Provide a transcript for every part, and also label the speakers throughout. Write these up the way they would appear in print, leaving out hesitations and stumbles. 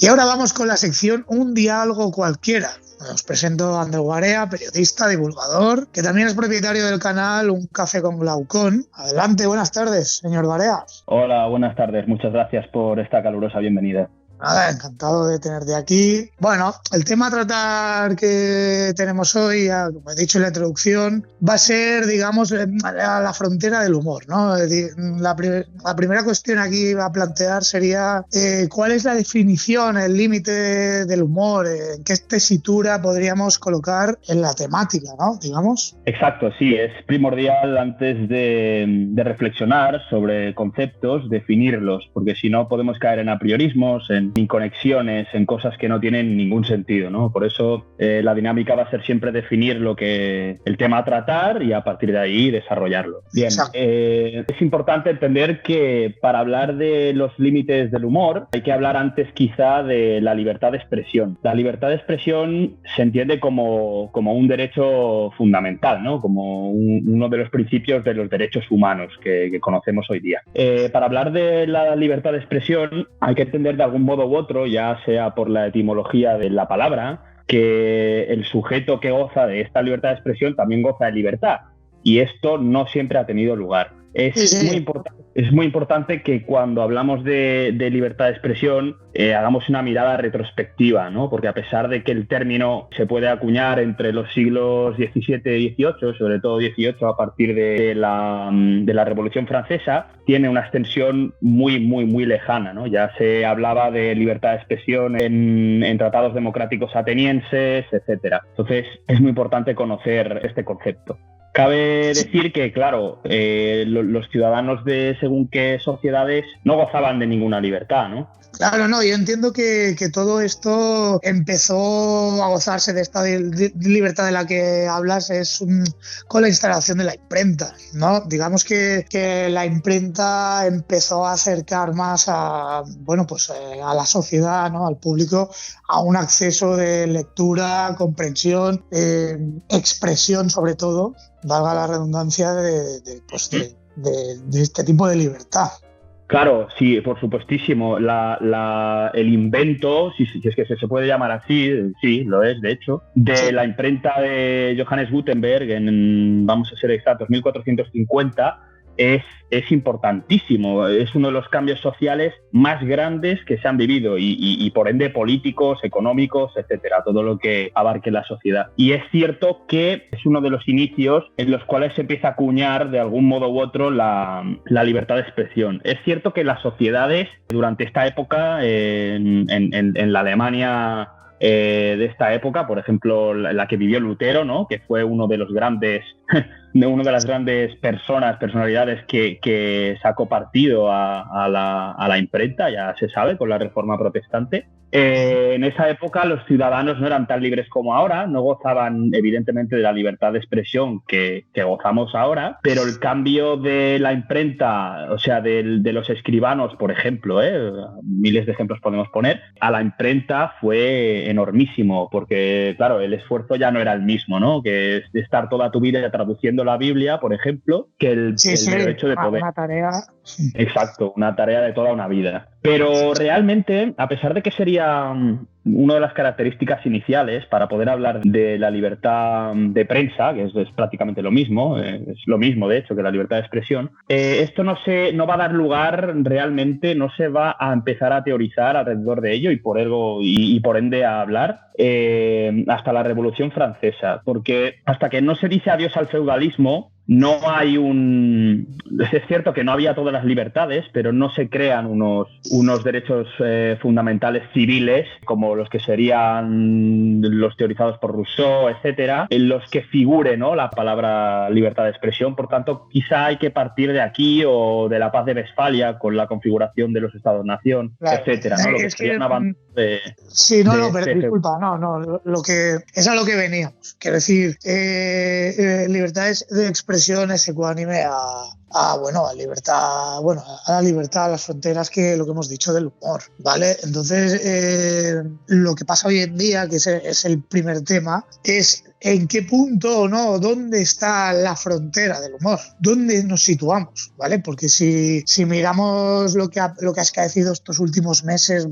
Speaker 1: Y ahora vamos con la sección Un diálogo cualquiera. Os presento a Ander Warea, periodista, divulgador, que también es propietario del canal Un Café con Glaucón. Adelante, buenas tardes, señor Warea.
Speaker 2: Hola, buenas tardes. Muchas gracias por esta calurosa bienvenida.
Speaker 1: Nada, encantado de tenerte aquí. Bueno, el tema a tratar que tenemos hoy, como he dicho en la introducción, va a ser, digamos, a la frontera del humor, ¿no? La primera cuestión aquí a plantear sería ¿cuál es la definición, el límite del humor? ¿En qué tesitura podríamos colocar en la temática, ¿no? Digamos.
Speaker 2: Exacto, sí, es primordial antes de reflexionar sobre conceptos, definirlos, porque si no podemos caer en apriorismos, en inconexiones, en cosas que no tienen ningún sentido, ¿no? Por eso la dinámica va a ser siempre definir el tema a tratar y a partir de ahí desarrollarlo. Bien, es importante entender que para hablar de los límites del humor hay que hablar antes quizá de la libertad de expresión. La libertad de expresión se entiende como un derecho fundamental, ¿no? Como uno de los principios de los derechos humanos que conocemos hoy día. Para hablar de la libertad de expresión hay que entender de algún modo u otro, ya sea por la etimología de la palabra, que el sujeto que goza de esta libertad de expresión también goza de libertad, y esto no siempre ha tenido lugar. Es muy importante que cuando hablamos de libertad de expresión hagamos una mirada retrospectiva, ¿no? Porque a pesar de que el término se puede acuñar entre los siglos XVII y XVIII, sobre todo XVIII a partir de la Revolución Francesa, tiene una extensión muy, muy, muy lejana, ¿no? Ya se hablaba de libertad de expresión en tratados democráticos atenienses, etcétera. Entonces es muy importante conocer este concepto. Cabe decir que, claro, los ciudadanos de según qué sociedades no gozaban de ninguna libertad, ¿no?
Speaker 1: Claro, no, yo entiendo que todo esto empezó a gozarse de esta libertad de la que hablas con la instalación de la imprenta, ¿no? Digamos que la imprenta empezó a acercar más a la sociedad, ¿no? Al público, a un acceso de lectura, comprensión, expresión sobre todo, valga la redundancia, de este tipo de libertad.
Speaker 2: Claro, sí, por supuestísimo. El invento, si es que se puede llamar así, sí, lo es, de hecho, de la imprenta de Johannes Gutenberg vamos a ser exactos, 1450, es importantísimo. Es uno de los cambios sociales más grandes que se han vivido y por ende políticos, económicos, etcétera, todo lo que abarque la sociedad. Y es cierto que es uno de los inicios en los cuales se empieza a acuñar de algún modo u otro la libertad de expresión. Es cierto que las sociedades durante esta época en la Alemania de esta época, por ejemplo, la que vivió Lutero, ¿no? Que fue una de las grandes personalidades que sacó partido a la imprenta, ya se sabe, con la Reforma Protestante. En esa época los ciudadanos no eran tan libres como ahora, no gozaban evidentemente de la libertad de expresión que gozamos ahora, pero el cambio de la imprenta, o sea, de los escribanos, por ejemplo, miles de ejemplos podemos poner, a la imprenta fue enormísimo, porque claro, el esfuerzo ya no era el mismo, ¿no? Que es de estar toda tu vida traduciendo la Biblia, por ejemplo, que el hecho de poder...
Speaker 1: Una tarea...
Speaker 2: Exacto, una tarea de toda una vida. Pero realmente, a pesar de que sería una de las características iniciales para poder hablar de la libertad de prensa, que es prácticamente lo mismo, es lo mismo de hecho que la libertad de expresión, esto no va a dar lugar realmente, no se va a empezar a teorizar alrededor de ello y por ende a hablar hasta la Revolución Francesa, porque hasta que no se dice adiós al feudalismo, no hay es cierto que no había todas las libertades, pero no se crean unos derechos fundamentales civiles como los que serían los teorizados por Rousseau, etcétera, en los que figure, ¿no?, la palabra libertad de expresión. Por tanto, quizá hay que partir de aquí o de la Paz de Westfalia con la configuración de los Estados-nación, claro, etcétera, ¿no? Lo que sería un avance de...
Speaker 1: Sí, pero disculpa, lo que es a lo que veníamos. Quiero decir, libertad de expresión es ecuánime a la libertad, a las fronteras, que lo que hemos dicho del humor, ¿vale? Entonces, lo que pasa hoy en día, que es el primer tema, es en qué punto, ¿no? ¿Dónde está la frontera del humor? ¿Dónde nos situamos? ¿Vale? Porque si miramos lo que ha acaecido estos últimos meses,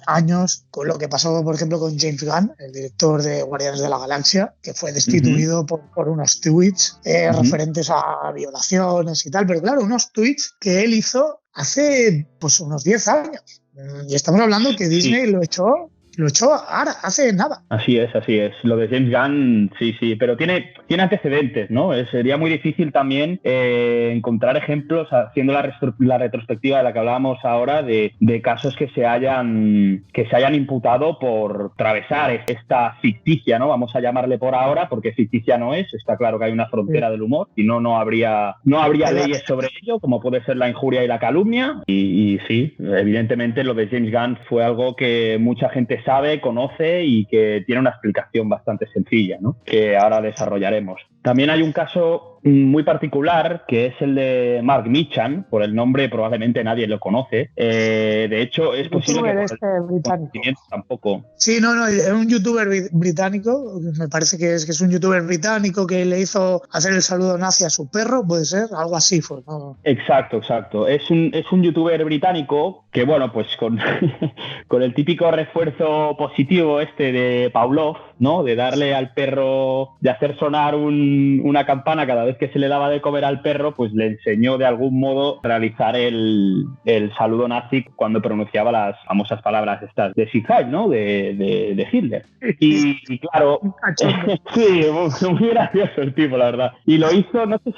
Speaker 1: años, con lo que pasó, por ejemplo, con James Gunn, el director de Guardianes de la Galaxia, que fue destituido por unos tweets referentes a violaciones y tal, pero claro, unos tweets que él hizo hace pues unos 10 años. Y estamos hablando que Disney lo echó ahora, hace nada.
Speaker 2: Así es. Lo de James Gunn, sí, pero tiene antecedentes, ¿no? Sería muy difícil también encontrar ejemplos, haciendo la retrospectiva de la que hablábamos ahora, de casos que se hayan imputado por atravesar esta ficticia, ¿no? Vamos a llamarle por ahora, porque ficticia no es. Está claro que hay una frontera del humor, y no habría leyes sobre ello, como puede ser la injuria y la calumnia. Y sí, evidentemente lo de James Gunn fue algo que mucha gente sabe, conoce y que tiene una explicación bastante sencilla, ¿no? Que ahora desarrollaremos. También hay un caso muy particular, que es el de Mark Meechan. Por el nombre probablemente nadie lo conoce. De hecho, es posible que
Speaker 1: británico
Speaker 2: tampoco.
Speaker 1: Sí, no, es un youtuber británico. Me parece que es un youtuber británico que le hizo hacer el saludo nazi a su perro, puede ser, algo así fue, ¿no?
Speaker 2: Exacto. Es un youtuber británico que, bueno, pues con el típico refuerzo positivo de Pavlov, ¿no? De darle al perro, de hacer sonar una campana cada vez que se le daba de comer al perro, pues le enseñó de algún modo a realizar el saludo nazi cuando pronunciaba las famosas palabras estas de Sieg Heil, ¿no? De Hitler. Y claro, sí, muy gracioso el tipo, la verdad. Y lo hizo, no sé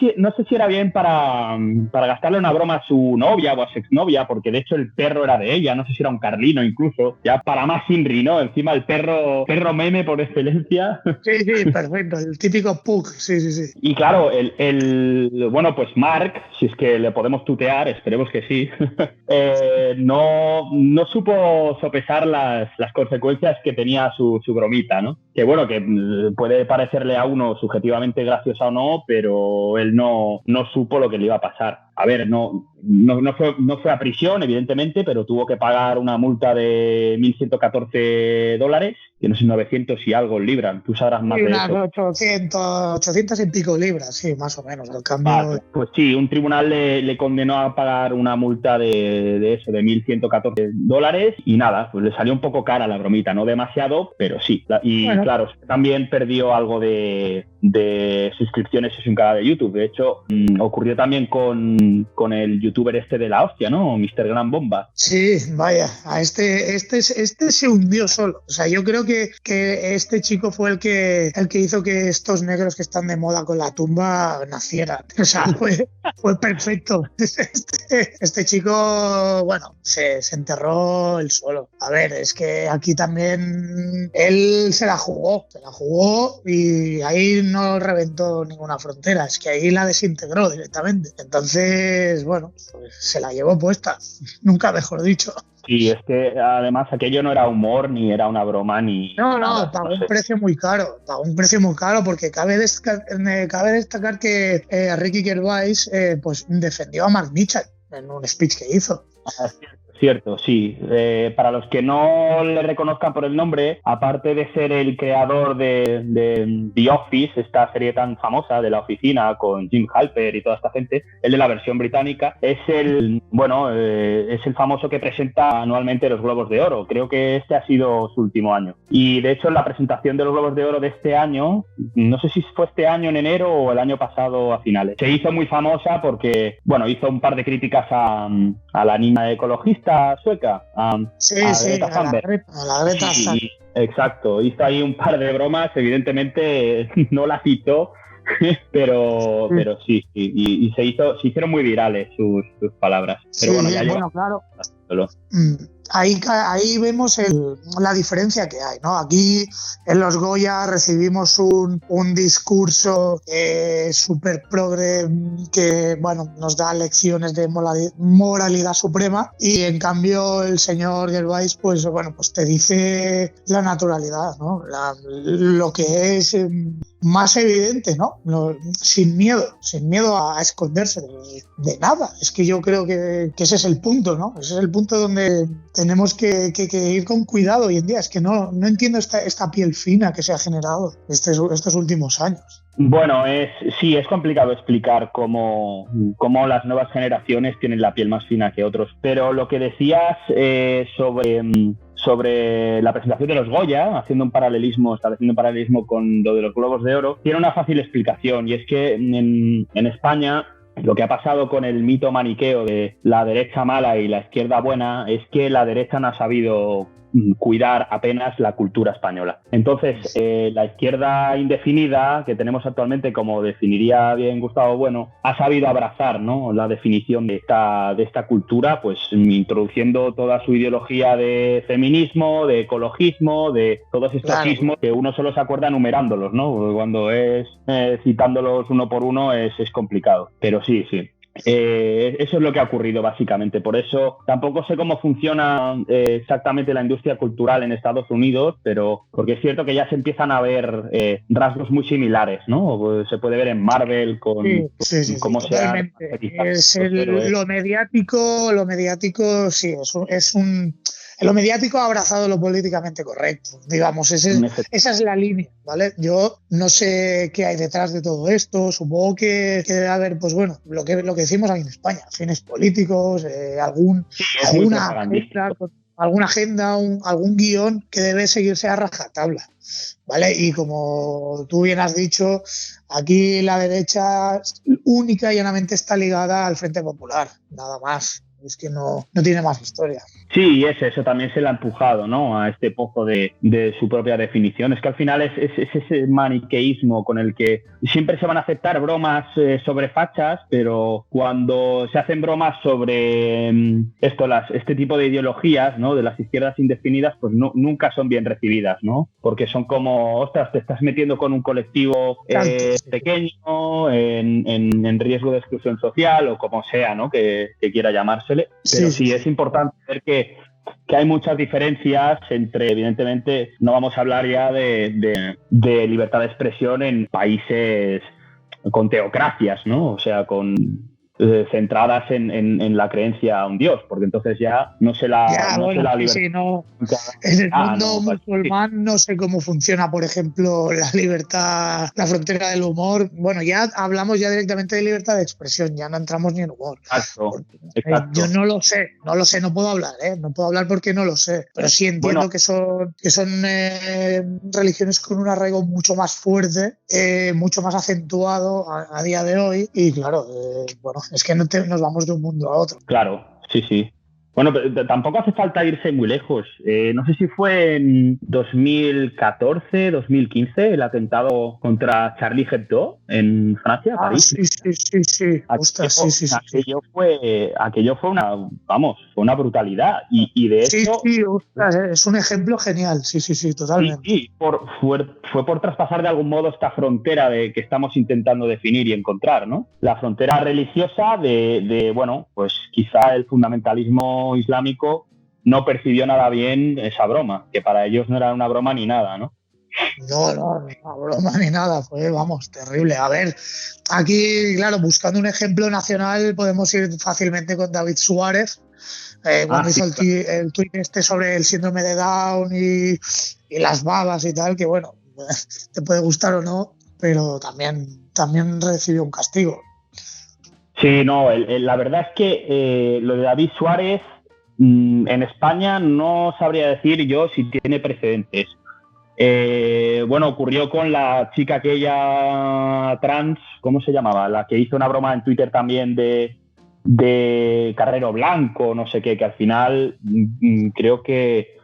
Speaker 2: si era bien para gastarle una broma a su novia o a su exnovia, porque de hecho el perro era de ella, no sé si era un carlino incluso, ya para más Inri, ¿no? Encima el perro meme por excelencia.
Speaker 1: Sí, perfecto, el típico pug, sí.
Speaker 2: Y claro, bueno, pues Mark, si es que le podemos tutear, esperemos que sí, no supo sopesar las consecuencias que tenía su bromita, ¿no? Que bueno, que puede parecerle a uno subjetivamente graciosa o no, pero él no supo lo que le iba a pasar. A ver, no fue a prisión, evidentemente, pero tuvo que pagar una multa de $1.114, que no sé, 900 y algo libras. Tú sabrás más de eso.
Speaker 1: 800 y pico libras, sí, más o menos, al cambio.
Speaker 2: Vale, pues sí, un tribunal le condenó a pagar una multa de eso, de $1.114, y nada, pues le salió un poco cara la bromita, no demasiado, pero sí. Y bueno, claro, también perdió algo de suscripciones en su canal de YouTube. De hecho, ocurrió también con el youtuber de la hostia, ¿no? Mr. Gran Bomba.
Speaker 1: Sí, vaya, a este se hundió solo. O sea, yo creo que este chico fue el que hizo que estos negros que están de moda con la tumba nacieran. O sea, fue perfecto. Este chico, bueno, se enterró él solo. A ver, es que aquí también él se la jugó y ahí no reventó ninguna frontera, es que ahí la desintegró directamente. Entonces, bueno, pues se la llevó puesta, nunca mejor dicho.
Speaker 2: Sí, es que además aquello no era humor, ni era una broma, ni...
Speaker 1: No, pagó un precio muy caro, porque cabe destacar que Ricky Gervais pues defendió a Mark Meechan en un speech que hizo.
Speaker 2: Cierto, sí. Para los que no le reconozcan por el nombre, aparte de ser el creador de The Office, esta serie tan famosa de la oficina con Jim Halper y toda esta gente, él de la versión británica, es el famoso que presenta anualmente los Globos de Oro. Creo que este ha sido su último año. Y de hecho, en la presentación de los Globos de Oro de este año, no sé si fue este año en enero o el año pasado a finales, se hizo muy famosa porque, bueno, hizo un par de críticas a la niña ecologista sueca, a Greta Thunberg.
Speaker 1: A la Greta Thunberg.
Speaker 2: Sí, exacto, hizo ahí un par de bromas, evidentemente no la citó, pero sí, y se hicieron muy virales sus palabras. Pero
Speaker 1: sí,
Speaker 2: bueno, ya
Speaker 1: bueno, claro. Ahí vemos la diferencia que hay, ¿no? Aquí en los Goya recibimos un discurso súper progre que, bueno, nos da lecciones de moralidad suprema, y en cambio el señor Gervais, pues bueno, pues te dice la naturalidad, ¿no? Lo que es más evidente, ¿no? Sin miedo a esconderse de nada. Es que yo creo que ese es el punto, ¿no? Ese es el punto donde tenemos que ir con cuidado hoy en día. Es que no entiendo esta piel fina que se ha generado estos últimos años.
Speaker 2: Bueno, sí, es complicado explicar cómo las nuevas generaciones tienen la piel más fina que otros, pero lo que decías sobre la presentación de los Goya, estableciendo un paralelismo con lo de los Globos de Oro, tiene una fácil explicación, y es que en España lo que ha pasado con el mito maniqueo de la derecha mala y la izquierda buena es que la derecha no ha sabido cuidar apenas la cultura española. Entonces, la izquierda indefinida que tenemos actualmente, como definiría bien Gustavo Bueno, ha sabido abrazar, ¿no?, la definición de esta cultura, pues introduciendo toda su ideología de feminismo, de ecologismo, de todos estos ismos que uno solo se acuerda numerándolos, ¿no? Porque cuando es citándolos uno por uno es complicado. Pero sí. Eso es lo que ha ocurrido básicamente. Por eso tampoco sé cómo funciona exactamente la industria cultural en Estados Unidos, pero porque es cierto que ya se empiezan a ver rasgos muy similares, ¿no? Pues se puede ver en Marvel con cómo se ha...
Speaker 1: Lo mediático sí, lo mediático ha abrazado lo políticamente correcto, digamos, esa es la línea, ¿vale? Yo no sé qué hay detrás de todo esto, supongo que debe haber, pues bueno, lo que decimos aquí en España, fines políticos, alguna agenda, algún guión que debe seguirse a rajatabla, ¿vale? Y como tú bien has dicho, aquí la derecha única y llanamente está ligada al Frente Popular, nada más. Es que no tiene más historia.
Speaker 2: Sí, eso también se le ha empujado, ¿no?, a este pozo de su propia definición. Es que al final es ese maniqueísmo con el que siempre se van a aceptar bromas sobre fachas, pero cuando se hacen bromas sobre este tipo de ideologías, ¿no?, de las izquierdas indefinidas, pues nunca son bien recibidas, ¿no? Porque son como, ostras, te estás metiendo con un colectivo pequeño, en riesgo de exclusión social o como sea, ¿no?, que quiera llamarse. Pero sí, es importante ver que hay muchas diferencias entre, evidentemente, no vamos a hablar ya de libertad de expresión en países con teocracias, ¿no? O sea, centradas en la creencia a un dios, porque entonces ya no se la libertad.
Speaker 1: Sí, no. En el mundo musulmán no sé cómo funciona, por ejemplo, la libertad, la frontera del humor. Bueno, ya hablamos directamente de libertad de expresión, ya no entramos ni en humor.
Speaker 2: Exacto.
Speaker 1: Yo no lo sé, no puedo hablar porque no lo sé, pero sí entiendo que son religiones con un arraigo mucho más fuerte, mucho más acentuado a día de hoy, y claro, es que nos vamos de un mundo a otro.
Speaker 2: Claro, sí. Bueno, pero tampoco hace falta irse muy lejos. No sé si fue en 2014, 2015, el atentado contra Charlie Hebdo en Francia, París.
Speaker 1: Sí.
Speaker 2: Aquello fue una brutalidad. Y de hecho...
Speaker 1: Sí, ostras, es un ejemplo genial. Sí, totalmente.
Speaker 2: Sí, fue por traspasar de algún modo esta frontera que estamos intentando definir y encontrar, ¿no? La frontera religiosa bueno, pues quizá el fundamentalismo islámico no percibió nada bien esa broma, que para ellos no era una broma ni nada, ¿no?
Speaker 1: No, una broma ni nada, fue, terrible. A ver, aquí, claro, buscando un ejemplo nacional, podemos ir fácilmente con David Suárez, cuando hizo el tuit sobre el síndrome de Down y las babas y tal, que bueno, te puede gustar o no, pero también recibió un castigo.
Speaker 2: Sí, no, la verdad es que lo de David Suárez en España no sabría decir yo si tiene precedentes. Bueno, ocurrió con la chica aquella trans, ¿cómo se llamaba? La que hizo una broma en Twitter también de Carrero Blanco, no sé qué, que al final creo que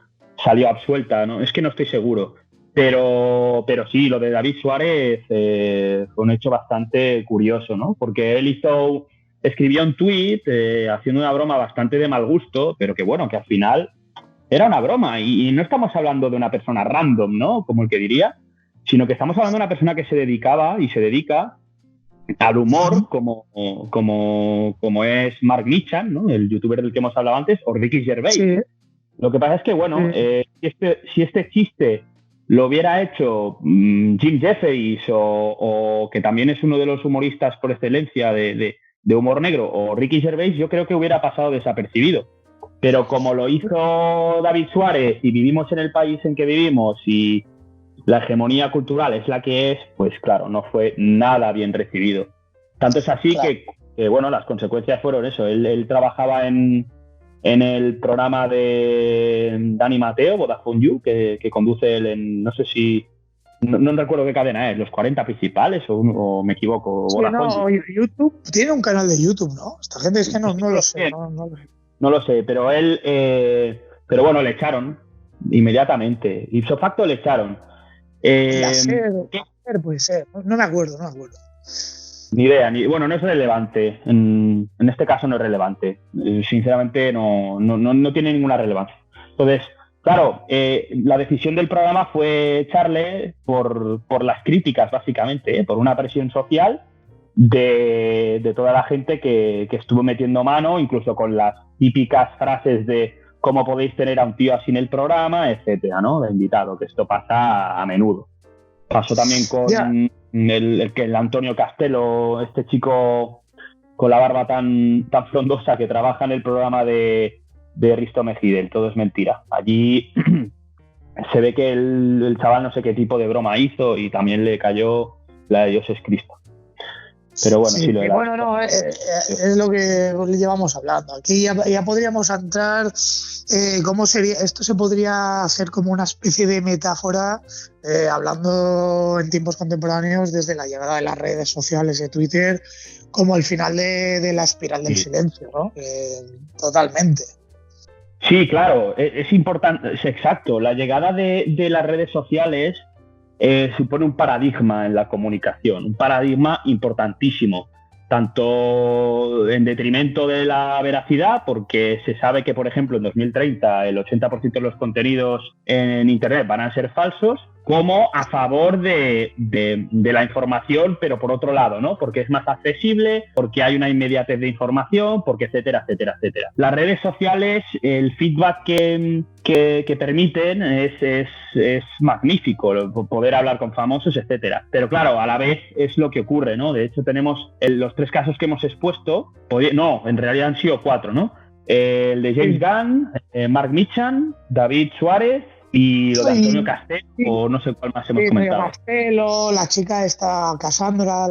Speaker 2: salió absuelta, ¿no? Es que no estoy seguro. Pero sí, lo de David Suárez fue un hecho bastante curioso, ¿no? Porque él escribió un tuit haciendo una broma bastante de mal gusto, pero que bueno, que al final era una broma y no estamos hablando de una persona random, ¿no?, como el que diría, sino que estamos hablando de una persona que se dedicaba y se dedica al humor, como es Mark Nichan, ¿no?, el youtuber del que hemos hablado antes, o Ricky Gervais. Sí. Lo que pasa es que, bueno, si este chiste lo hubiera hecho Jim Jefferies o que también es uno de los humoristas por excelencia de humor negro, o Ricky Gervais, yo creo que hubiera pasado desapercibido. Pero como lo hizo David Suárez y vivimos en el país en que vivimos y la hegemonía cultural es la que es, pues claro, no fue nada bien recibido. Tanto es así que bueno, las consecuencias fueron eso. Él trabajaba en el programa de Dani Mateo, Vodafone You, que conduce él en, no sé si, no recuerdo qué cadena es, los 40 principales o me equivoco.
Speaker 1: Sí, no, YouTube, tiene un canal de YouTube, ¿no? Esta gente es que no lo sé.
Speaker 2: No lo sé, pero él, pero bueno, le echaron inmediatamente. Ipso facto le echaron.
Speaker 1: Puede ser, no me acuerdo.
Speaker 2: Ni idea, bueno, no es relevante. En este caso no es relevante. Sinceramente no tiene ninguna relevancia. Entonces, claro, la decisión del programa fue echarle por las críticas, básicamente, por una presión social de toda la gente que estuvo metiendo mano, incluso con las típicas frases de cómo podéis tener a un tío así en el programa, etcétera, ¿no? De invitado, que esto pasa a menudo. Pasó también con el Antonio Castelo, este chico con la barba tan frondosa que trabaja en el programa de Risto Mejide, Todo es mentira. Allí se ve que el chaval no sé qué tipo de broma hizo y también le cayó la de Dios es Cristo. Pero bueno, sí lo era.
Speaker 1: Bueno, no, es lo que llevamos hablando. Aquí ya podríamos entrar, cómo sería, esto se podría hacer como una especie de metáfora, hablando en tiempos contemporáneos desde la llegada de las redes sociales de Twitter, como el final de la espiral del silencio, ¿no? Totalmente.
Speaker 2: Sí, claro, es importante, es exacto. La llegada de las redes sociales supone un paradigma en la comunicación, un paradigma importantísimo, tanto en detrimento de la veracidad, porque se sabe que, por ejemplo, en 2030 el 80% de los contenidos en Internet van a ser falsos, como a favor de la información, pero por otro lado, ¿no? Porque es más accesible, porque hay una inmediatez de información, porque etcétera, etcétera, etcétera. Las redes sociales, el feedback que permiten es magnífico, poder hablar con famosos, etcétera. Pero claro, a la vez es lo que ocurre, ¿no? De hecho, tenemos los 3 casos que hemos expuesto, no, en realidad han sido 4, ¿no? El de James Gunn, Mark Meacham, David Suárez y lo de Antonio Castelo, o no sé cuál más hemos comentado.
Speaker 1: Castelo, la chica esta, Cassandra,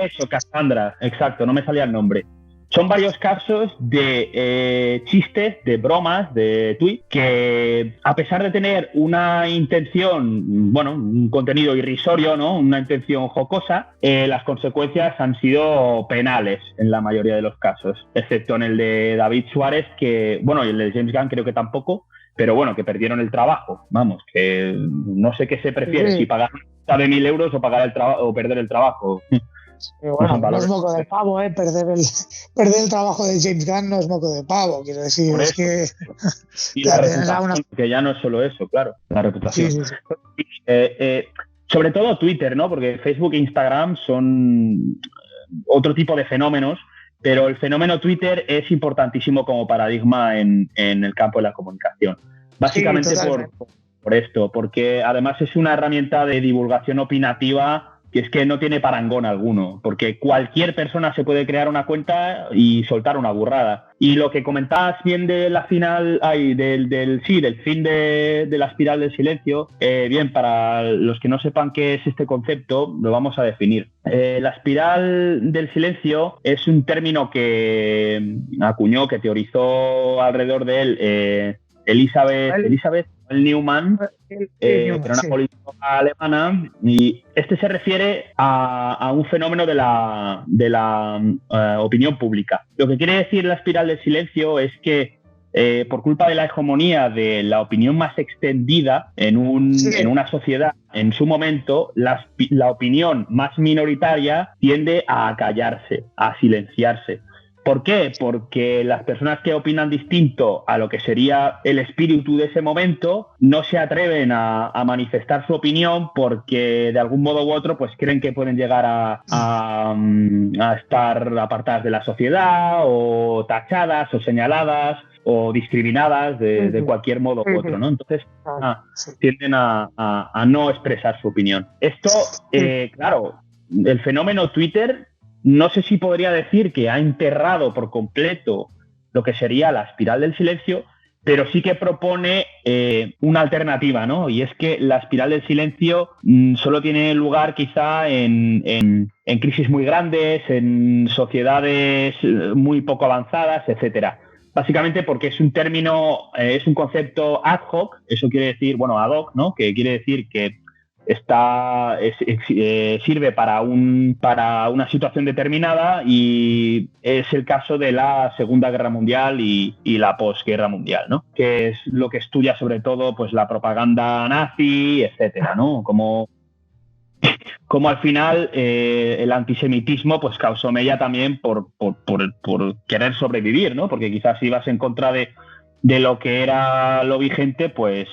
Speaker 2: eso, Cassandra, exacto, no me salía el nombre. Son varios casos de chistes, de bromas, de tweets, que a pesar de tener una intención, bueno, un contenido irrisorio, ¿no? Una intención jocosa, las consecuencias han sido penales en la mayoría de los casos, excepto en el de David Suárez, que, bueno, y el de James Gunn creo que tampoco, pero bueno, que perdieron el trabajo. Vamos, que no sé qué se prefiere, si pagar una multa de 1.000 euros o pagar el trabajo o perder el trabajo.
Speaker 1: Bueno, no es moco de pavo, perder el trabajo de James Gunn no es moco de pavo, quiero decir, es que...
Speaker 2: Y la reputación, que ya no es solo eso, claro, la reputación. Sí. Sobre todo Twitter, ¿no? Porque Facebook e Instagram son otro tipo de fenómenos, pero el fenómeno Twitter es importantísimo como paradigma en el campo de la comunicación. Básicamente por esto, porque además es una herramienta de divulgación opinativa que es que no tiene parangón alguno, porque cualquier persona se puede crear una cuenta y soltar una burrada. Y lo que comentabas bien de la final, del fin de la espiral del silencio, bien, para los que no sepan qué es este concepto, lo vamos a definir. La espiral del silencio es un término que acuñó, que teorizó alrededor de él Elizabeth Neumann, era una política alemana, y este se refiere a un fenómeno de la opinión pública. Lo que quiere decir la espiral del silencio es que por culpa de la hegemonía de la opinión más extendida en una sociedad, en su momento, la opinión más minoritaria tiende a callarse, a silenciarse. ¿Por qué? Porque las personas que opinan distinto a lo que sería el espíritu de ese momento no se atreven a manifestar su opinión porque de algún modo u otro pues creen que pueden llegar a estar apartadas de la sociedad o tachadas o señaladas o discriminadas de cualquier modo u otro, ¿no? Entonces tienden a no expresar su opinión. Esto, claro, el fenómeno Twitter, no sé si podría decir que ha enterrado por completo lo que sería la espiral del silencio, pero sí que propone una alternativa, ¿no? Y es que la espiral del silencio solo tiene lugar quizá en crisis muy grandes, en sociedades muy poco avanzadas, etcétera. Básicamente porque es un término, es un concepto ad hoc, eso quiere decir, bueno, ad hoc, ¿no? Que quiere decir que sirve para una situación determinada, y es el caso de la Segunda Guerra Mundial y la posguerra mundial, ¿no? Que es lo que estudia sobre todo pues la propaganda nazi, etcétera, ¿no? Como al final el antisemitismo pues causó mella también por querer sobrevivir, ¿no? Porque quizás si ibas en contra de lo que era lo vigente, pues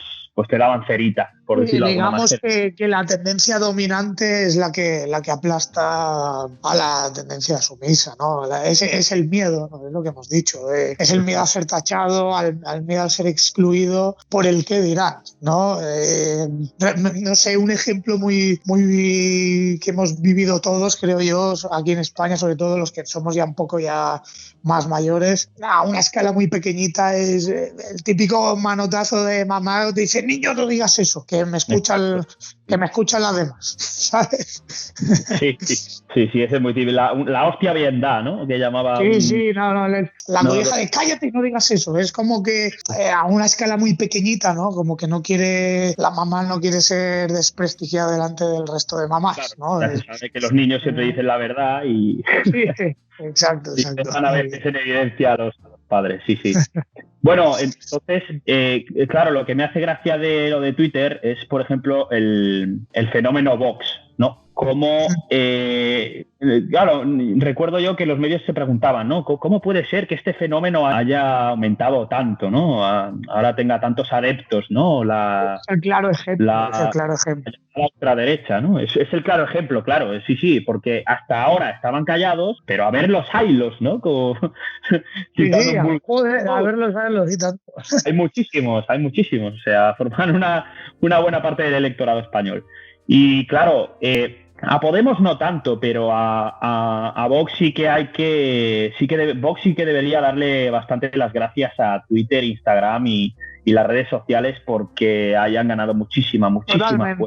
Speaker 2: te daban cerita, por decirlo de alguna manera.
Speaker 1: Digamos que la tendencia dominante es la que aplasta a la tendencia sumisa, ¿no? Es el miedo, ¿no? Es lo que hemos dicho. Es el miedo a ser tachado, al miedo a ser excluido por el qué dirán, ¿no? No sé, un ejemplo muy que hemos vivido todos, creo yo, aquí en España, sobre todo los que somos ya un poco ya más mayores, a una escala muy pequeñita, es el típico manotazo de mamá que te dice: niño, no digas eso, que me escuchan las demás, ¿sabes?
Speaker 2: Sí, ese es muy típico. La hostia bien da, ¿no? Que llamaba.
Speaker 1: La colleja de cállate y no digas eso. Es como que a una escala muy pequeñita, ¿no? Como que la mamá no quiere ser desprestigiada delante del resto de mamás,
Speaker 2: claro,
Speaker 1: ¿no?
Speaker 2: Ya se sabe que los niños siempre dicen la verdad y.
Speaker 1: Sí, exacto.
Speaker 2: Van a ver en evidencia a los padres, sí. Bueno, entonces, claro, lo que me hace gracia de lo de Twitter es, por ejemplo, el fenómeno Vox, ¿no? Como, claro, recuerdo yo que los medios se preguntaban, ¿no? ¿Cómo puede ser que este fenómeno haya aumentado tanto, ¿no? Ahora tenga tantos adeptos, ¿no?
Speaker 1: Es el claro ejemplo.
Speaker 2: La ultraderecha, ¿no? Es el claro ejemplo, claro, sí, porque hasta ahora estaban callados, pero a ver los haylos, ¿no? Como,
Speaker 1: a ver los haylos y tanto.
Speaker 2: Hay muchísimos, o sea, forman una buena parte del electorado español. Y claro, a Podemos no tanto, pero a Vox Vox sí que debería darle bastante las gracias a Twitter, Instagram y las redes sociales, porque hayan ganado muchísima
Speaker 1: Totalmente.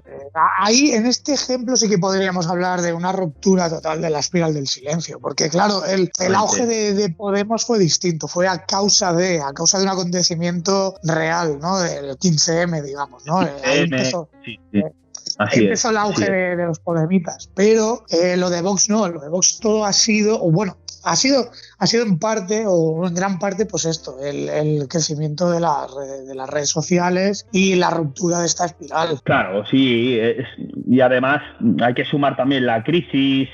Speaker 1: Ahí, en este ejemplo, sí que podríamos hablar de una ruptura total de la espiral del silencio, porque claro, el auge de Podemos fue distinto, fue a causa de un acontecimiento real, ¿no? Del 15M, digamos, ¿no? Ahí empezó. Empezó el auge de los podemitas, pero lo de Vox no, lo de Vox todo ha sido en parte o en gran parte pues esto, el crecimiento de las redes sociales y la ruptura de esta espiral.
Speaker 2: Claro, sí, y además hay que sumar también la crisis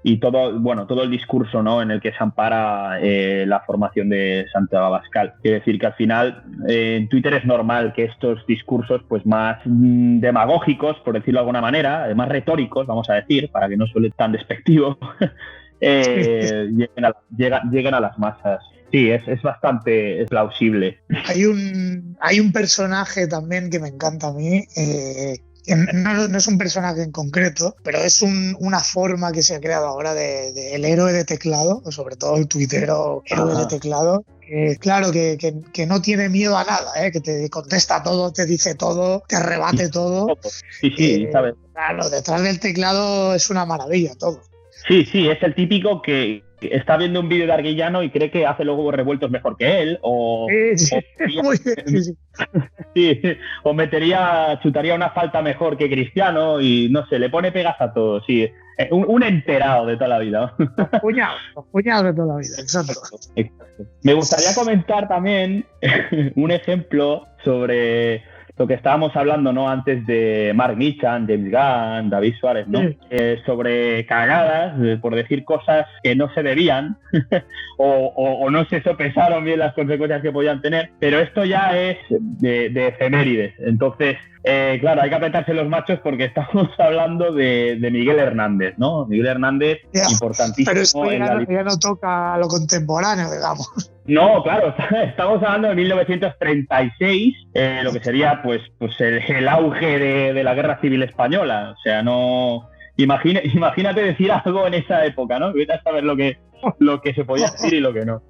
Speaker 2: y todo el discurso, ¿no? En el que se ampara la formación de Santiago Abascal. Quiere decir que al final en Twitter es normal que estos discursos pues más demagógicos, por decirlo de alguna manera, más retóricos, vamos a decir, para que no suene tan despectivo, lleguen a las masas. Sí, es bastante plausible.
Speaker 1: Hay un personaje también que me encanta a mí, no es un personaje en concreto, pero es una forma que se ha creado ahora del héroe de teclado, sobre todo el tuitero héroe de teclado. Claro, que no tiene miedo a nada, que te contesta todo, te dice todo, te rebate todo.
Speaker 2: Sí, ¿sabes?
Speaker 1: Claro, detrás del teclado es una maravilla todo.
Speaker 2: Sí, es el típico que está viendo un vídeo de Arguillano y cree que hace los huevos revueltos mejor que él, chutaría una falta mejor que Cristiano y no sé, le pone pegas a todo, sí. Un enterado de toda la vida.
Speaker 1: Los puñados de toda la vida, exacto.
Speaker 2: Me gustaría comentar también un ejemplo sobre lo que estábamos hablando, ¿no? Antes de Mark Nichan, James Gunn, David Suárez, ¿no? Sí. Sobre cagadas, por decir cosas que no se debían o no se sopesaron bien las consecuencias que podían tener, pero esto ya es de efemérides. Entonces, Claro, hay que apretarse los machos porque estamos hablando de Miguel Hernández, ¿no? Miguel Hernández, importantísimo.
Speaker 1: Pero esto ya no toca a lo contemporáneo, digamos.
Speaker 2: No, claro, estamos hablando de 1936, lo que sería pues el auge de la Guerra Civil Española. O sea, no... Imagínate decir algo en esa época, ¿no? Vete a saber lo que se podía decir y lo que no.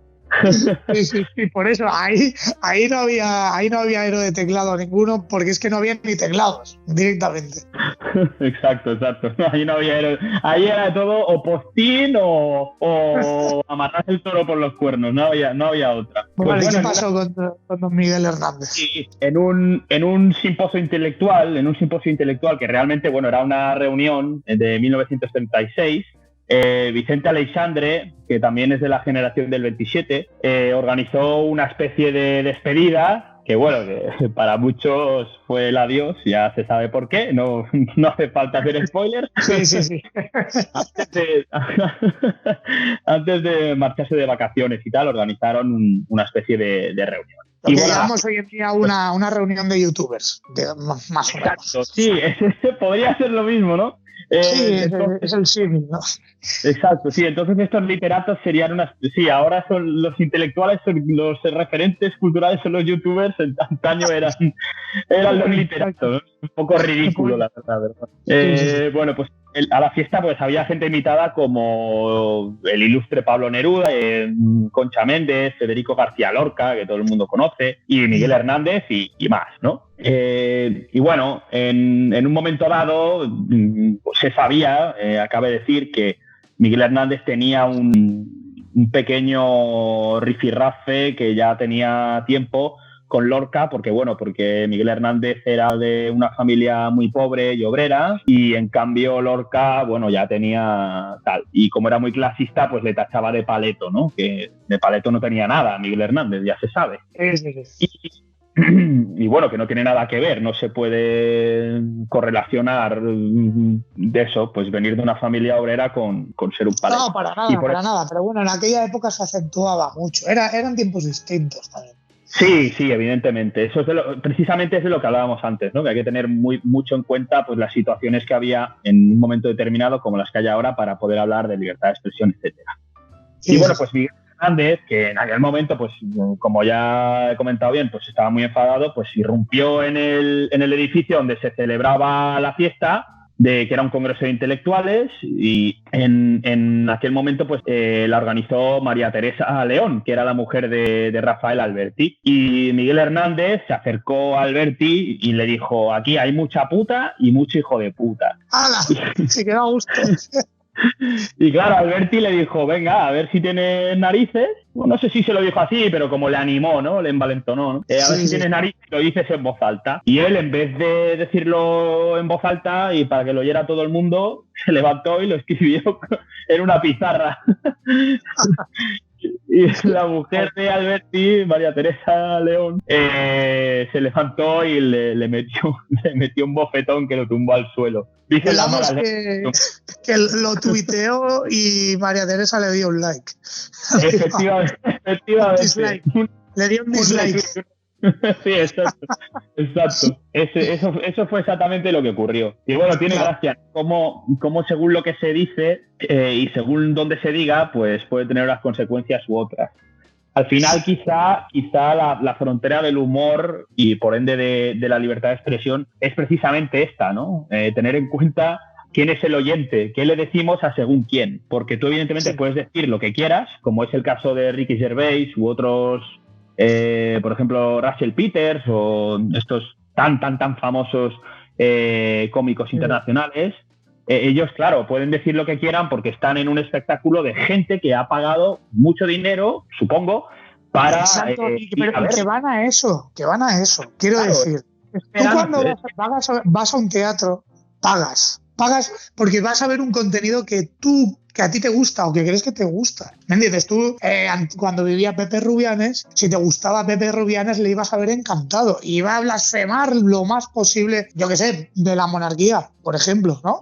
Speaker 1: Sí, por eso ahí no había aero de teclado ninguno, porque es que no había ni teclados directamente.
Speaker 2: Exacto. Ahí no había aero. Ahí era todo o postín o amarrar el toro por los cuernos, no había otra.
Speaker 1: Vale, ¿qué pasó con don Miguel Hernández?
Speaker 2: Sí, en un simposio intelectual, que realmente, bueno, era una reunión de 1936. Vicente Aleixandre, que también es de la generación del 27, organizó una especie de despedida que, bueno, que para muchos fue el adiós, ya se sabe por qué, no hace falta hacer spoilers.
Speaker 1: Sí.
Speaker 2: Antes de marcharse de vacaciones y tal, organizaron una especie de reunión.
Speaker 1: Lo que llamamos hoy en día una reunión de youtubers, más o menos.
Speaker 2: Sí, podría ser lo mismo, ¿no?
Speaker 1: Es el símil, ¿no?
Speaker 2: Exacto, sí. Entonces estos literatos serían ahora son los intelectuales, son los referentes culturales, son los youtubers. En antaño eran los literatos, ¿no? Un poco ridículo, la verdad. Sí. Bueno, pues a la fiesta pues había gente invitada como el ilustre Pablo Neruda, Concha Méndez, Federico García Lorca, que todo el mundo conoce, y Miguel Hernández y más, ¿no? Y bueno, en un momento dado pues se sabía, acabe de decir, que Miguel Hernández tenía un pequeño rifirrafe que ya tenía tiempo con Lorca, porque Miguel Hernández era de una familia muy pobre y obrera, y en cambio Lorca, bueno, ya tenía tal. Y como era muy clasista, pues le tachaba de paleto, ¿no? Que de paleto no tenía nada Miguel Hernández, ya se sabe.
Speaker 1: Sí.
Speaker 2: Y bueno, que no tiene nada que ver, no se puede correlacionar de eso, pues venir de una familia obrera con ser un paleto.
Speaker 1: No, para nada, pero bueno, en aquella época se acentuaba mucho, eran tiempos distintos también.
Speaker 2: Sí, evidentemente. Eso precisamente es de lo que hablábamos antes, ¿no? Que hay que tener mucho en cuenta pues las situaciones que había en un momento determinado, como las que hay ahora, para poder hablar de libertad de expresión, etcétera. Sí. Y bueno, pues Miguel Hernández, que en aquel momento, pues como ya he comentado bien, pues estaba muy enfadado, pues irrumpió en el edificio donde se celebraba la fiesta, que era un congreso de intelectuales, y en aquel momento pues la organizó María Teresa León, que era la mujer de Rafael Alberti, y Miguel Hernández se acercó a Alberti y le dijo: aquí hay mucha puta y mucho hijo de puta.
Speaker 1: ¡Hala! Se quedó a gusto.
Speaker 2: Y claro, Alberti le dijo: venga, a ver si tienes narices. Bueno, no sé si se lo dijo así, pero como le animó, ¿no? Le envalentonó, ¿no? A ver si tienes narices y lo dices en voz alta. Y él, en vez de decirlo en voz alta y para que lo oyera todo el mundo, se levantó y lo escribió en una pizarra. Y la mujer de Alberti, María Teresa León, se levantó y le metió un bofetón que lo tumbó al suelo. Dice
Speaker 1: digamos que lo tuiteó y María Teresa le dio un like.
Speaker 2: Efectivamente.
Speaker 1: Le dio un dislike.
Speaker 2: Sí, exacto. Eso fue exactamente lo que ocurrió. Y bueno, tiene gracia cómo según lo que se dice y según dónde se diga, pues puede tener unas consecuencias u otras. Al final, quizá la frontera del humor y por ende de la libertad de expresión es precisamente esta, ¿no? Tener en cuenta quién es el oyente, qué le decimos a según quién. Porque tú evidentemente puedes decir lo que quieras, como es el caso de Ricky Gervais u otros, por ejemplo, Russell Peters o estos tan famosos cómicos internacionales. Ellos, claro, pueden decir lo que quieran porque están en un espectáculo de gente que ha pagado mucho dinero, supongo, para...
Speaker 1: Exacto, pero que van a eso, quiero decir. Tú cuando vas a un teatro, pagas porque vas a ver un contenido que a ti te gusta o que crees que te gusta. ¿Me entiendes? Tú, cuando vivía Pepe Rubianes, si te gustaba Pepe Rubianes, le ibas a ver encantado. Y iba a blasfemar lo más posible, yo qué sé, de la monarquía, por ejemplo, ¿no?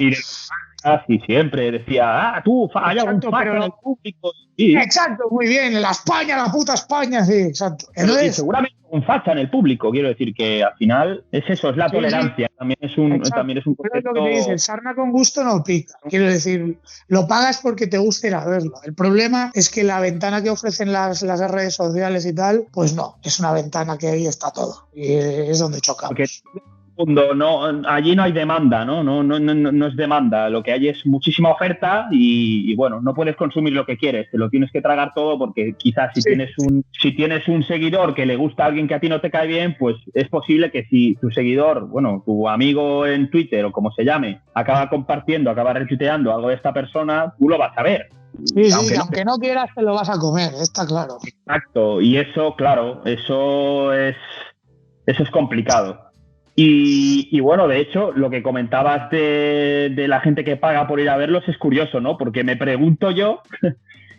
Speaker 2: Así siempre decía, tú, hay algún facha en el público. Sí.
Speaker 1: Exacto, muy bien, la España, la puta España, sí, exacto.
Speaker 2: Entonces, y seguramente un facha en el público, quiero decir que al final es eso, es la tolerancia, sí. También es un concepto...
Speaker 1: Pero es lo que te dice, sarna con gusto no pica, quiero decir, lo pagas porque te gusta ir a verlo. El problema es que la ventana que ofrecen las redes sociales y tal, pues no, es una ventana que ahí está todo y es donde chocamos.
Speaker 2: Porque allí no hay demanda, no es demanda, lo que hay es muchísima oferta y bueno, no puedes consumir lo que quieres, te lo tienes que tragar todo porque quizás si tienes un seguidor que le gusta a alguien que a ti no te cae bien, pues es posible que si tu seguidor, bueno, tu amigo en Twitter o como se llame, acaba compartiendo, acaba retuiteando algo de esta persona, tú lo vas a ver.
Speaker 1: Sí, aunque no quieras te lo vas a comer, está claro.
Speaker 2: Exacto, y eso, claro, eso es complicado. Y bueno, de hecho, lo que comentabas de la gente que paga por ir a verlos es curioso, ¿no? Porque me pregunto yo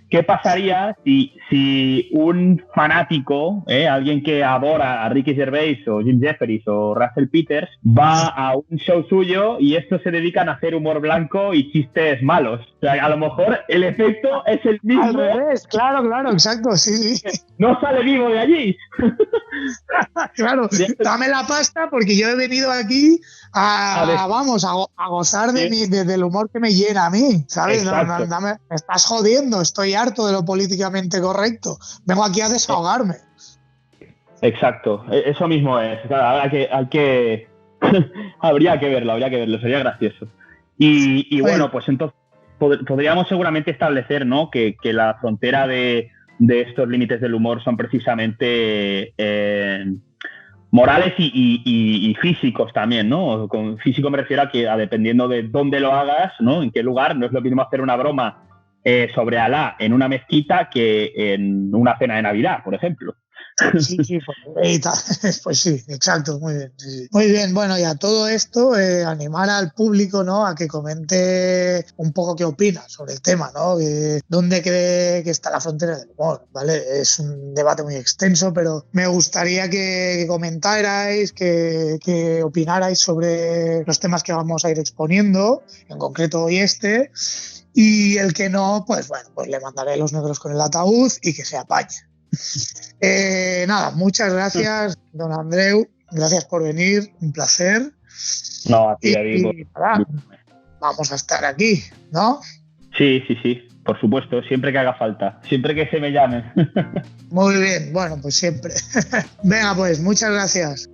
Speaker 2: qué pasaría si un fanático, alguien que adora a Ricky Gervais o Jim Jefferies o Russell Peters, va a un show suyo y estos se dedican a hacer humor blanco y chistes malos. O sea, a lo mejor el efecto es el mismo.
Speaker 1: Al revés, claro, exacto, sí.
Speaker 2: No sale vivo de allí.
Speaker 1: Claro, dame la pasta porque yo he venido aquí a gozar del humor que me llena a mí, ¿sabes? No, me estás jodiendo, estoy harto de lo políticamente correcto. Vengo aquí a desahogarme.
Speaker 2: Exacto, eso mismo es. Claro, habría que verlo, sería gracioso. Y bueno, pues entonces podríamos seguramente establecer, ¿no? que la frontera de estos límites del humor son precisamente morales y físicos también, ¿no? Con físico me refiero a dependiendo de dónde lo hagas, ¿no? En qué lugar, no es lo mismo hacer una broma sobre Alá en una mezquita que en una cena de Navidad, por ejemplo.
Speaker 1: Sí, pues sí, exacto, muy bien. Sí. Muy bien, bueno, y a todo esto, animar al público, ¿no? A que comente un poco qué opina sobre el tema, ¿no? ¿Dónde cree que está la frontera del humor? ¿Vale? Es un debate muy extenso, pero me gustaría que comentarais, que opinarais sobre los temas que vamos a ir exponiendo, en concreto hoy este. Y el que no, pues bueno, pues le mandaré los negros con el ataúd y que se apañe. Nada, muchas gracias, don Andreu. Gracias por venir, un placer.
Speaker 2: No, a ti, David.
Speaker 1: Nada, vamos a estar aquí, ¿no?
Speaker 2: Sí, por supuesto, siempre que haga falta, siempre que se me llame.
Speaker 1: Muy bien, bueno, pues siempre. Venga, pues, muchas gracias.